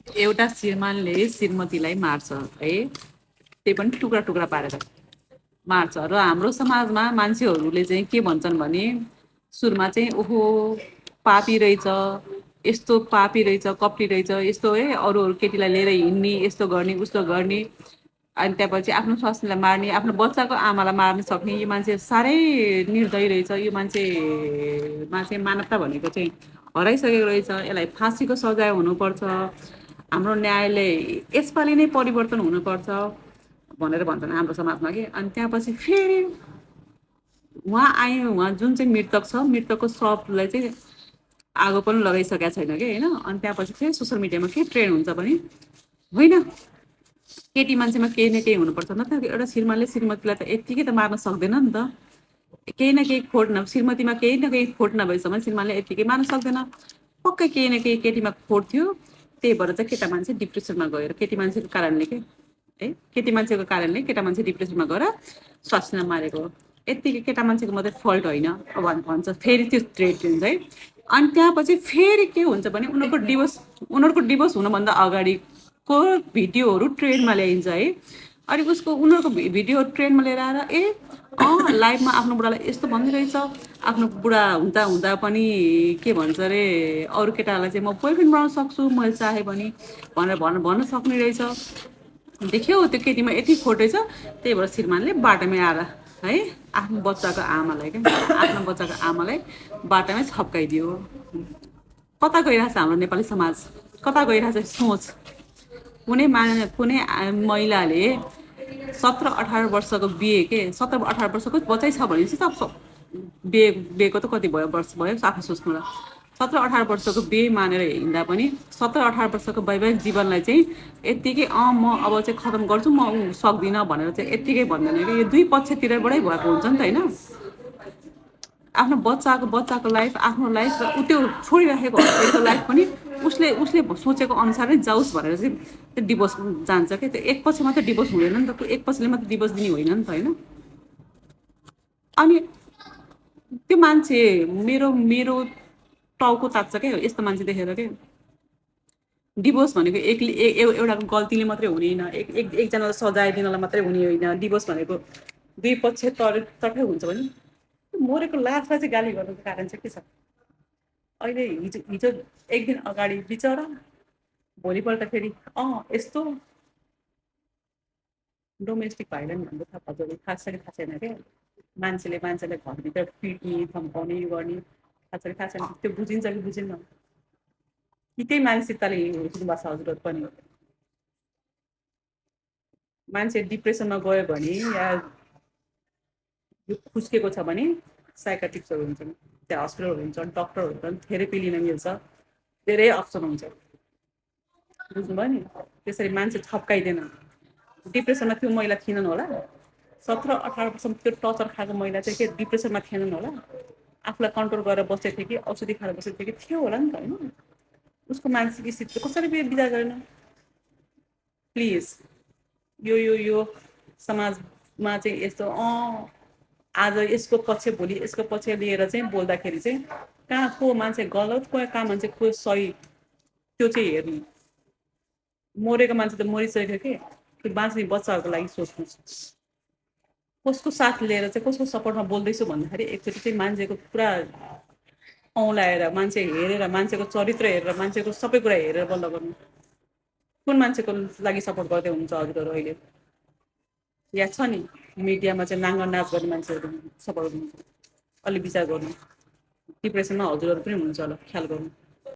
एउटा श्रीमानले श्रीमतीलाई मार्छ है, त्यही पनि टुक्रा टुक्रा पारेर मार्छ। र हाम्रो समाजमा मान्छेहरूले चाहिँ के भन्छन् भने सुरुमा चाहिँ ओहो पापी रहेछ, यस्तो पापी रहेछ, कपटी रहेछ, यस्तो है अरू अरू केटीलाई लिएर हिँड्ने, यस्तो गर्ने उस्तो गर्ने, अनि त्यसपछि आफ्नो स्वास्नीलाई मार्ने, आफ्नो बच्चाको आमालाई मार्न सक्ने, यो मान्छे साह्रै निर्दयी रहेछ, यो मान्छेमा चाहिँ मानवता भनेको चाहिँ हराइसकेको रहेछ, यसलाई फाँसीको सजाय हुनुपर्छ, हाम्रो न्यायालय यसपालि नै परिवर्तन हुनुपर्छ भनेर भन्छन् हाम्रो समाजमा कि। अनि त्यहाँपछि फेरि उहाँ आयो, उहाँ जुन चाहिँ मृतक छ, मृतकको शवलाई चाहिँ आगो पनि लगाइसकेको छैन कि होइन। अनि त्यहाँपछि फेरि सोसियल मिडियामा के ट्रेन्ड हुन्छ भने होइन केटी मान्छेमा केही न केही हुनुपर्छ, न त एउटा श्रीमानले श्रीमतीलाई त यत्तिकै त मार्न सक्दैन नि त, केही न केही खोट न, श्रीमतीमा केही न केही खोट नभएसम्म श्रीमानले यत्तिकै मार्न सक्दैन, पक्कै केही न केही केटीमा खोट थियो, त्यही भएर चाहिँ केटा मान्छे डिप्रेसनमा गएर केटी मान्छेको कारणले के है, केटी मान्छेको कारणले केटा मान्छे डिप्रेसनमा गएर स्वास्नीलाई मारेको, यत्तिकै केटा मान्छेको मात्रै फल्ट होइन भन्छ फेरि त्यो ट्रेन्ड है। अनि त्यहाँपछि फेरि के हुन्छ भने उनीहरूको डिभोर्स हुनुभन्दा अगाडिको भिडियोहरू ट्रेन्डमा ल्याइन्छ है। अनि उनीहरूको भिडियो ट्रेन्डमा लिएर आएर लाइभमा आफ्नो बुढालाई यस्तो भनिरहेछ, आफ्नो बुढा हुँदा हुँदा पनि के भन्छ अरे अरू केटाहरूलाई चाहिँ म बोयफ्रेन्ड बनाउन सक्छु मैले चाहेँ भने भनेर भन्न सक्ने रहेछ। देख्यौ त्यो केटीमा यति खोटै छ, त्यही भएर श्रीमानले बाटोमै आएर है आफ्नो बच्चाको आमालाई बाटोमै छप्काइदियो। कता गइरहेछ हाम्रो नेपाली समाज, कता गइरहेछ सोच। कुनै महिलाले 17-18 वर्षको बिहे के 17-18 वर्षको बच्चै छ भनेपछि त बिहेको त कति भयो वर्ष भयो आफू सोच्नु र 17-18 वर्षको बिहे मानेर हिँड्दा पनि 17-18 वर्षको वैवाहिक जीवनलाई चाहिँ यत्तिकै म अब चाहिँ खतम गर्छु, म सक्दिनँ भनेर चाहिँ यत्तिकै भन्दैन कि, यो दुई पक्षतिरबाटै भएको हुन्छ नि त होइन। आफ्नो बच्चाको लाइफ, आफ्नो लाइफ र त्यो छोडिराखेको हस्बेन्डको लाइफ पनि उसले सोचेको अनुसारै जाओस् भनेर चाहिँ त्यो डिभोर्स जान्छ क्या। त्यो एक पछि मात्रै डिभोर्स हुँदैन नि त, एक पछिले मात्रै डिभोर्स दिने होइन नि त होइन। अनि त्यो मान्छे मेरो टाउको तात्छ क्या यस्तो मान्छे देखेर क्या। डिभोर्स भनेको एउटाको गल्तीले मात्रै हुने होइन, एकजनालाई सजाय दिनलाई मात्रै हुने होइन। डिभोर्स भनेको दुई पक्ष तर्फै हुन्छ भने मरेको लासलाई चाहिँ गाली गर्नुको कारण चाहिँ के छ? अहिले हिजो एक दिन अगाडि बिचरा, भोलिपल्ट फेरि यस्तो डोमेस्टिक भाइलेन्स भन्दा थाहा थाहा छैन क्या। मान्छेले घरभित्र पिट्ने धम्काउने गर्ने थाहा छैन, त्यो बुझिन्छ कि बुझिन्न कि त्यही मानसिकताले हिँड्नु भएको छ हजुरहरू पनि। मान्छे डिप्रेसनमा गयो भने या यो खुस्केको छ भने साइकाट्रिस्टहरू हुन्छन्, त्यहाँ हस्पिटलहरू हुन्छ, डक्टरहरू हुन्छन्, थेरेपी लिन मिल्छ, धेरै अप्सन हुन्छ, बुझ्नुभयो नि। त्यसरी मान्छे छप्काइँदैन। डिप्रेसनमा त्यो महिला थिएनन् होला, 17-18 वर्षसम्म त्यो टर्चर खाएको महिला चाहिँ के डिप्रेसनमा थिएनन् होला, आफूलाई कन्ट्रोल गरेर बसेको थियो कि औषधि खाएर बसेको थियो कि थियो होला नि त होइन। उसको मानसिक स्थिति कसरी विचार गरेन प्लिज। यो समाजमा चाहिँ यस्तो आज यसको पक्ष भोलि यसको पक्ष लिएर चाहिँ बोल्दाखेरि चाहिँ कहाँ को मान्छे गलत कहाँ मान्छे को सही त्यो चाहिँ हेर्नु। मरेको मान्छे त मरिसक्यो कि बाँच्ने बच्चाहरूको लागि सोच्नुहोस्। कसको साथ लिएर चाहिँ कसको सपोर्टमा बोल्दैछु भन्दाखेरि एकचोटि चाहिँ मान्छेको पुरा औँलाएर, मान्छे हेरेर, मान्छेको चरित्र हेरेर, मान्छेको सबै कुरा हेरेर बन्द गर्नु। कुन मान्छेको लागि सपोर्ट गर्दै हुनुहुन्छ हजुरहरू अहिले? या छ नि मिडियामा चाहिँ नाङ्गा नाच गर्ने मान्छेहरू सपोर्ट गर्नुहुन्छ, अलि विचार गर्नु। डिप्रेसनमा हजुरहरू पनि हुनुहुन्छ होला, ख्याल गर्नु।